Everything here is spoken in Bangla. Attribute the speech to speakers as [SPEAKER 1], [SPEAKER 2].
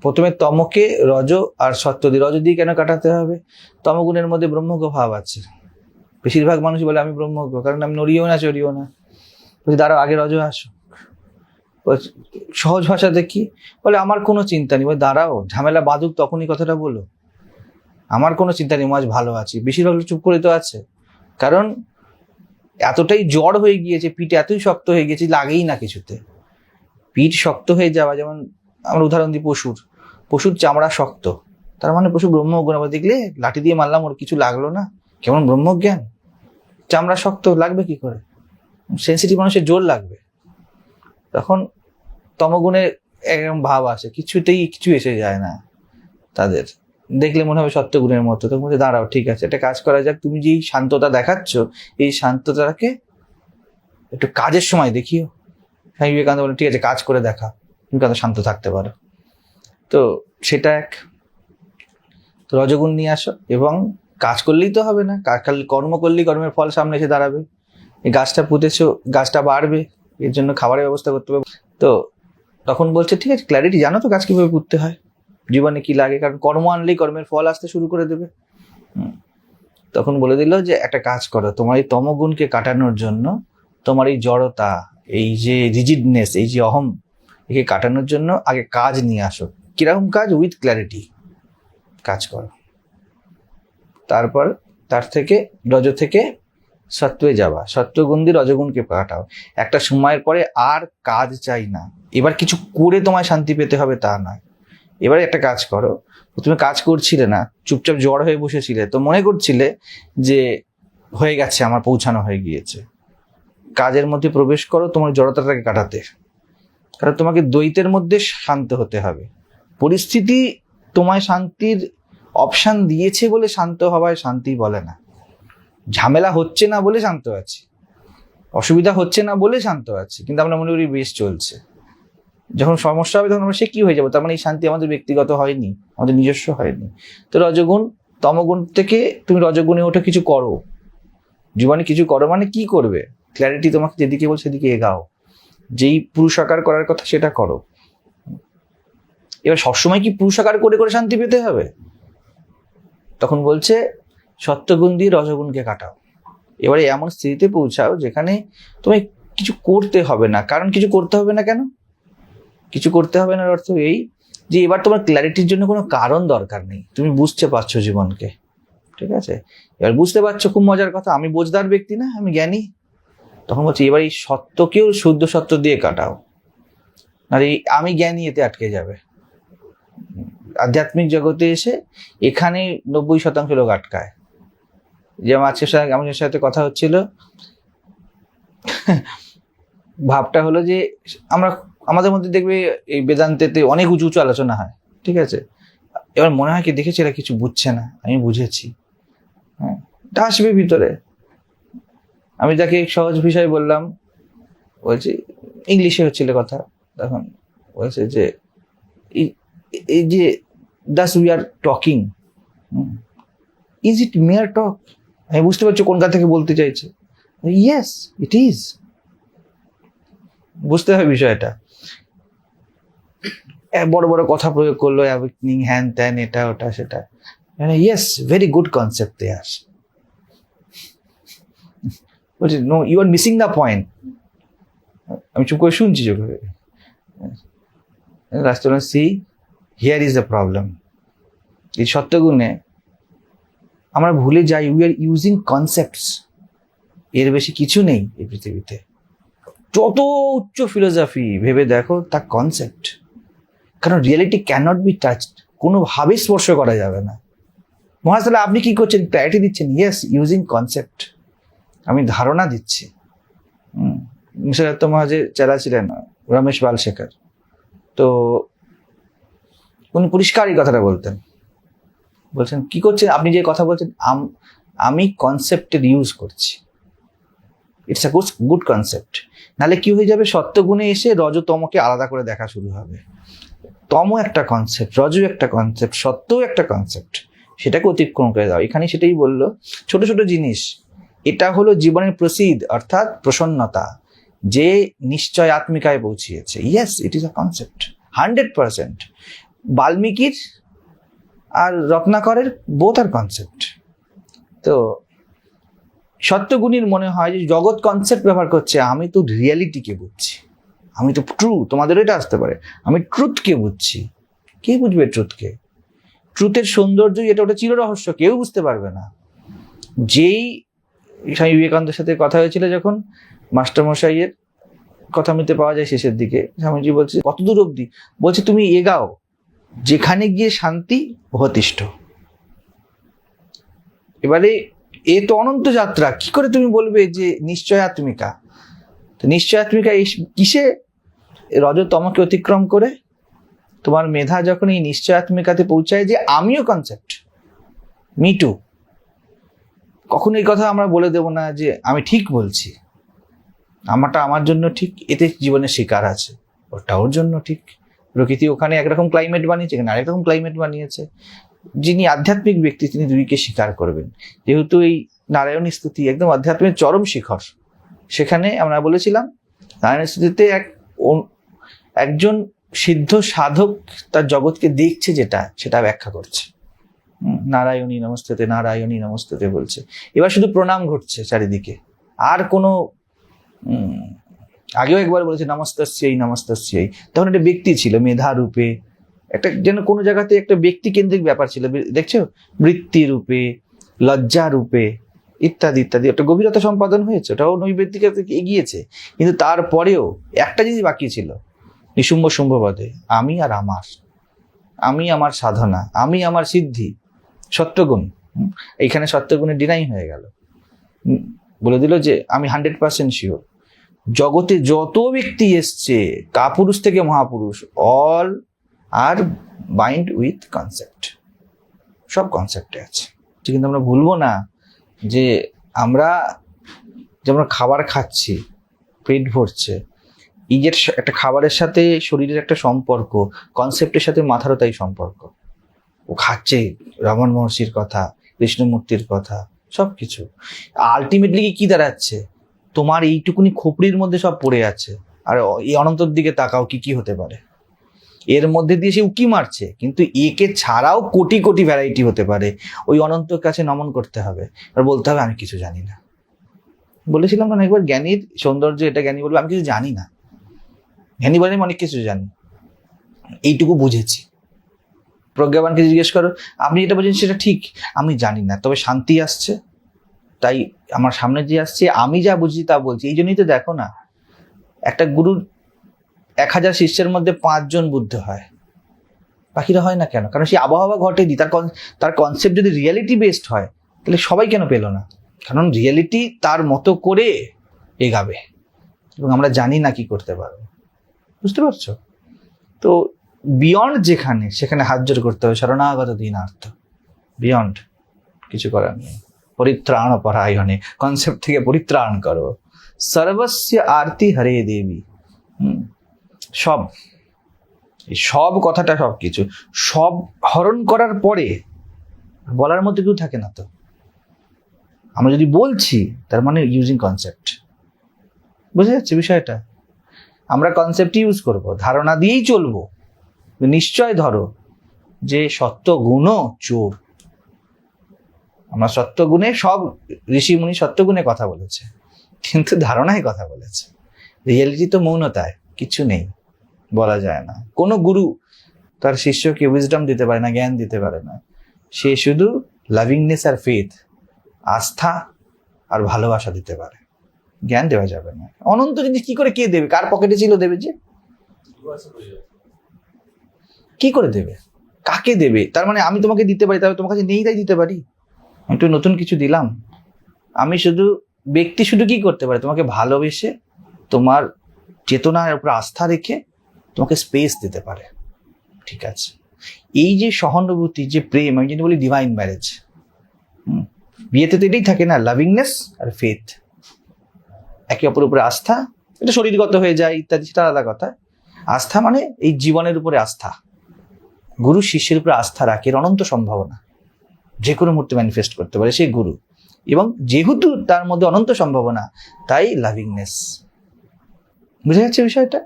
[SPEAKER 1] প্রথমে তমকে রজ আর সত্য দিয়ে, রজ দিয়ে কেন কাটাতে হবে? তমগুণের মধ্যে ব্রহ্মজ্ঞ ভাব আছে। বেশিরভাগ মানুষ বলে আমি ব্রহ্মজ্ঞ, কারণ আমি নড়িও না চড়িও না। বলছি দাঁড়াও, আগে রজ আসো। সহজ ভাষাতে কি বলে, আমার কোনো চিন্তা নেই। দাঁড়াও, ঝামেলা বাঁধুক তখনই কথাটা বলো। আমার কোনো চিন্তা নেই, আজ ভালো আছি। বেশিরভাগ চুপ করে তো আছে, কারণ এতটাই জ্বর হয়ে গিয়েছে, পিঠ এতই শক্ত হয়ে গেছে, লাগেই না কিছুতে। পিঠ শক্ত হয়ে যাওয়া, যেমন আমরা উদাহরণ দিই পশুর চামড়া শক্ত, তার মানে পশু ব্রহ্মজ্ঞ। আবার দেখলে লাঠি দিয়ে মারলাম, ওর কিছু লাগলো না, কেমন ব্রহ্মজ্ঞান। চামড়া শক্ত, লাগবে কি করে? সেন্সিটিভ মানুষের জোর লাগবে। তখন তমগুণে একরকম ভাব আসে, কিছু এসে যায় না তাদের। দেখলে মনে হবে সত্যগুণের মতো। তখন বলছে দাঁড়াও, ঠিক আছে, একটা কাজ করা যাক। তুমি যে শান্ততা দেখাচ্ছ, এই শান্ততাকে একটু কাজের সময় দেখিও। স্বামী বিবেকানন্দ বলে, ঠিক আছে, কাজ করে দেখা, তুমি কত শান্ত থাকতে পারো। তো সেটা এক। তো রজগুণ নিয়ে আসো, এবং কাজ করলেই তো হবে না, খালি কর্ম করলেই কর্মের ফল সামনে এসে দাঁড়াবে। এই গাছটা পুঁতেছো, গাছটা বাড়বে, এর জন্য খাবারের ব্যবস্থা করতে হবে। তো তখন বলছে ঠিক আছে, ক্ল্যারিটি, জানো তো গাছ কিভাবে পুঁততে হয়, জীবনে কি লাগে, কারণ কর্ম আনলেই কর্মের ফল আসতে শুরু করে দেবে। তখন বলে দিল যে একটা কাজ করো, তোমার এই তমগুণকে কাটানোর জন্য, তোমার এই জড়তা, এই যে রিজিডনেস, এই যে অহম, একে কাটানোর জন্য আগে কাজ নিয়ে আসো। কিরকম কাজ? উইথ ক্ল্যারিটি কাজ করো। তারপর তার থেকে রজ থেকে সত্ত্বে যাওয়া, সত্ত্বগুণ দিয়ে রজগুণকে কাটাও। একটা সময়ের পরে আর কাজ চাই না। এবার কিছু করে তোমায় শান্তি পেতে হবে তা নয়। এবারে একটা কাজ করো, তুমি কাজ করছিলে না, চুপচাপ জ্বর হয়ে বসেছিলে, তো মনে করছিলে যে হয়ে গেছে, আমার পৌঁছানো হয়ে গিয়েছে। কাজের মধ্যে প্রবেশ করো তোমার জড়তাটাকে কাটাতে, কারণ তোমাকে দ্বৈতের মধ্যে শান্ত হতে হবে। পরিস্থিতি তোমায় শান্তির অপশান দিয়েছে বলে শান্ত হওয়ায় শান্তি বলে না। ঝামেলা হচ্ছে না বলে শান্ত আছি, অসুবিধা হচ্ছে না বলে শান্ত আছি, কিন্তু আমরা মনে করি বেশ চলছে। যখন সমস্যা হবে তখন আমরা সে কি হয়ে যাবো, তার মানে এই শান্তি আমাদের ব্যক্তিগত হয়নি, আমাদের নিজস্ব হয়নি। তো রজগুণ, তমগুণ থেকে তুমি রজগুণে ওঠে কিছু করো, জীবনে কিছু করো। মানে কি করবে? ক্ল্যারিটি তোমাকে যেদিকে বলছে সেদিকে এগাও, যেই পুরুষাকার করার কথা সেটা করো। এবার সবসময় কি পুরুষাকার করে করে শান্তি পেতে হবে? তখন বলছে সত্যগুণ দিয়ে রজগুণকে কাটাও। এবারে এমন স্থিতিতে পৌঁছাও যেখানে তোমায় কিছু করতে হবে না। কারণ কিছু করতে হবে না কেন? কিছু করতে হবে না অর্থ এই যে এবার তোমার ক্ল্যারিটির জন্য কোনো কারণ দরকার নেই, তুমি বুঝতে পারছো জীবনকে, ঠিক আছে? এবার বুঝতে পারছো, খুব মজার কথা, আমি বোঝদার ব্যক্তি না, আমি জ্ঞানী। তখন বলছি এবার এই সত্যকেও শুদ্ধ সত্য দিয়ে কাটাও, আর এই আমি জ্ঞানী এতে আটকে যাবে। আধ্যাত্মিক জগতে এসে এখানে 90% লোক আটকায়। যেমন আজকের সাথে আমাদের সাথে কথা হচ্ছিল, ভাবটা হলো যে আমাদের মধ্যে দেখবে এই বেদান্তেতে অনেক উঁচু উঁচু আলোচনা হয়, ঠিক আছে? এবার মনে হয় কি দেখেছি এরা কিছু বুঝছে না, আমি বুঝেছি। হ্যাঁ, এটা আসবে ভিতরে। আমি যাকে সহজ বিষয় বললাম, বলছি ইংলিশে হচ্ছিল কথা, তখন বলছে যে এই যে that's we are talking, is it mere talk? আমি বুঝতে পারছি কোনটা থেকে বলতে চাইছে। Yes it is. বুঝতে হবে বিষয়টা। বড় বড় কথা প্রয়োগ করলো, অ্যাওয়েকনিং, হ্যান ত্যান, এটা ওটা সেটা। Yes, very good concept they are. বলছি no, you are missing the point. আমি চুপ করে শুনছি, চুপ করে। Last see here is the problem. এই সত্যগুণে আমরা ভুলে যাই, উই আর ইউজিং কনসেপ্টস, এর বেশি কিছু নেই এই পৃথিবীতে। যত উচ্চ ফিলোসফি ভেবে দেখো তা কনসেপ্ট, কারণ রিয়েলিটি ক্যানট বি টাচড, কোনোভাবে স্পর্শ করা যাবে না। মহারাজ তাহলে আপনি কি করছেন? ক্ল্যারিটি দিচ্ছেন। ইয়েস, ইউজিং কনসেপ্ট, আমি ধারণা দিচ্ছি। নিসর্গ মহারাজের চেলা ছিলেন রমেশ বালশেখর, তো উনি পরিষ্কার এই কথাটা বলতেন। বলছেন কি করছেন আপনি, যে কথা বলছেন আমি কনসেপ্টের ইউজ করছি, ইটস আ গুড কনসেপ্ট। নাহলে কি হয়ে যাবে, সত্যগুণে এসে রজতমকে আলাদা করে দেখা শুরু হবে। তম একটা কনসেপ্ট, রজ একটা কনসেপ্ট, সত্যও একটা কনসেপ্ট, সেটাকে অতিক্রম করে দাও। এখানে সেটাই বললো, ছোট ছোট জিনিস। এটা হলো জীবনের প্রসিদ্ধ, অর্থাৎ প্রসন্নতা, যে নিশ্চয় আত্মিকায় পৌঁছিয়েছে। Yes, it is a concept 100%। বাল্মীকির আর রত্নাকরের বোথ আর কনসেপ্ট। তো সত্যগুণীর মনে হয় যে জগৎ কনসেপ্ট ব্যবহার করছে, আমি তো রিয়ালিটিকে বুঝছি, আমি তো ট্রু, তোমাদেরও এটা আসতে পারে, আমি ট্রুথকে বুঝছি। কে বুঝবে ট্রুথকে? ট্রুথের সৌন্দর্য এটা, ওটা চির রহস্য, কেউ বুঝতে পারবে না। যেই স্বামী বিবেকানন্দের সাথে কথা হয়েছিল যখন, মাস্টারমশাইয়ের কথা মিলতে পাওয়া যায় শেষের দিকে, স্বামীজি বলছে কতদূর অবধি, বলছে তুমি এগাও, যেখানে গিয়ে শান্তি অবতিষ্ঠ। এবারে এ তো অনন্ত যাত্রা, কি করে তুমি বলবে যে নিশ্চয়াত্মিকা? তো নিশ্চয়াত্মিকা এই কিসে? রজতমকে অতিক্রম করে তোমার মেধা যখন এই নিশ্চয়াত্মিকাতে পৌঁছায় যে আমিও কনসেপ্ট, মি টু। কখনো এই কথা আমরা বলে দেব না যে আমি ঠিক বলছি, আমারটা আমার জন্য ঠিক, এতে জীবনে শিকার আছে, ওটা ওর জন্য ঠিক। প্রকৃতি ওখানে একরকম ক্লাইমেট বানিয়েছে, এখানে আরেক রকম ক্লাইমেট বানিয়েছে। যিনি আধ্যাত্মিক ব্যক্তি তিনি দুইকে স্বীকার করবেন। যেহেতু এই নারায়ণী স্তুতি একদম আধ্যাত্মিক চরম শিখর, সেখানে আমরা বলেছিলাম নারায়ণী স্তুতিতে একজন সিদ্ধ সাধক তার জগৎকে দেখছে, সেটা ব্যাখ্যা করছে। নারায়ণী নমস্তেতে, নারায়ণী নমস্তেতে বলছে। এবার শুধু প্রণাম ঘটছে চারিদিকে, আর কোনো আগেও একবার বলেছে নমস্তস্যই নমস্তস্যই, তখন একটা ব্যক্তি ছিল মেধা রূপে, একটা যেন কোনো জায়গাতে একটা ব্যক্তি কেন্দ্রিক ব্যাপার ছিল, দেখছো, বৃত্তি রূপে, লজ্জা রূপে ইত্যাদি ইত্যাদি। একটা গভীরতা সম্পাদন হয়েছে, ওটাও নৈবেদিকে এগিয়েছে। কিন্তু তারপরেও একটা জিনিস বাকি ছিল, নিশুম্ভ শুম্ভবাদে, আমি আর আমি আমার সাধনা, আমি আমার সিদ্ধি, সত্যগুণ। এইখানে সত্যগুণের ডিনাই হয়ে গেল, বলে দিল যে আমি 100% শিওর। জগতে যত ব্যক্তি এসছে, কাপুরুষ থেকে মহাপুরুষ, all are bind with concept, সব কনসেপ্টে আছে। কিন্তু আমরা ভুলবো না যে আমরা যেমন খাবার খাচ্ছি, পেট ভরছে, এই যে একটা খাবারের সাথে শরীরের একটা সম্পর্ক, কনসেপ্টের সাথে মাথারও তাই সম্পর্ক। ও খাচ্ছে রমণ মহর্ষির কথা, কৃষ্ণমূর্তির কথা, সবকিছু আলটিমেটলি কি দাঁড়াচ্ছে, তোমার এইটুকুনি খোপড়ির মধ্যে সব পড়ে আছে। আর এই অনন্তর দিকে তাকাও, কি হতে পারে এর মধ্যে দিয়ে, সে উকি মারছে, কিন্তু একে ছাড়াও কোটি কোটি ভ্যারাইটি হতে পারে। ওই অনন্তর কাছে নমন করতে হবে, আর বলতে হবে আমি কিছু জানি না। বলেছিলাম না একবার, জ্ঞানীর সৌন্দর্য এটা, জ্ঞানী বলবে আমি কিছু জানি না। জ্ঞানী বলে আমি অনেক কিছু জানি, এইটুকু বুঝেছি। প্রজ্ঞাবানকে জিজ্ঞেস করো, আপনি এটা বলছেন সেটা ঠিক, আমি জানি না, তবে শান্তি আসছে, তাই আমার সামনে যে আসছে আমি যা বুঝি তা বলছি। এই জন্যই তো দেখো না, একটা গুরুর 1000 শিষ্যের মধ্যে 5 জন বুদ্ধ হয়, বাকিরা হয় না কেন? কারণ সেই আবহাওয়া ঘটেনি। তার কনসেপ্ট যদি রিয়েলিটি বেসড হয়, তাহলে সবাই কেন পেল না? কারণ রিয়েলিটি তার মতো করে এগাবে, এবং আমরা জানি না কি করতে পারবো। বুঝতে পারছো? তো বিয়ন্ড যেখানে, সেখানে হাত জোর করতে হবে, শরণাগত দীনার্থ, বিয়ন্ড কিছু করার নেই। পরিত্রাণ পরায়ণে, কনসেপ্ট থেকে পরিত্রাণ করো। সর্বস্য আরতি হরে দেবী। সব কথাটা, সব কিছু, সব হরণ করার পরে বলার মধ্যে কেউ থাকে না। তো আমরা যদি বলছি, তার মানে ইউজিং কনসেপ্ট। বুঝে যাচ্ছে বিষয়টা? আমরা কনসেপ্ট ইউজ করব, ধারণা দিয়েই চলবো। নিশ্চয় ধরো যে সত্যগুণও চোর। আমরা সত্যগুণে, সব ঋষিমুনি সত্যগুণে কথা বলেছে, কিন্তু ধারণায় কথা বলেছে। রিয়েলিটি তো মৌনতায়, কিছু নেই, বলা যায় না। কোনো গুরু তার শিষ্যকে উইজডম দিতে পারে না, জ্ঞান দিতে পারে না। সে শুধু লাভিংনেস আর ফেথ, আস্থা আর ভালোবাসা দিতে পারে, জ্ঞান দেওয়া যাবে না। অনন্ত জিনিস কি করে কে দেবে? কার পকেটে ছিল দেবে? যে কি করে দেবে, কাকে দেবে? তার মানে আমি তোমাকে দিতে পারি, তবে তোমার কাছে নেই তাই দিতে পারি? একটু নতুন কিছু দিলাম। আমি শুধু, ব্যক্তি শুধু কি করতে পারে? তোমাকে ভালোবেসে, তোমার চেতনার উপর আস্থা রেখে তোমাকে স্পেস দিতে পারে। ঠিক আছে, এই যে সহানুভূতি, যে প্রেম, আমি যদি বলি ডিভাইন ম্যারেজ, বিয়েতে তো এটাই থাকে না, লাভিংনেস আর ফেথ, একে অপরের উপরে আস্থা। এটা শরীরগত হয়ে যায় ইত্যাদি, সেটা আলাদা কথা। আস্থা মানে এই জীবনের উপরে আস্থা। গুরু শিষ্যের উপরে আস্থা রাখে, এর অনন্ত সম্ভাবনা, যে কোনো মুহূর্তে ম্যানিফেস্ট করতে পারে সেই গুরু। এবং যেহেতু তার মধ্যে অনন্ত সম্ভাবনা, তাই লাভিংনেস। বুঝে যাচ্ছে বিষয়টা?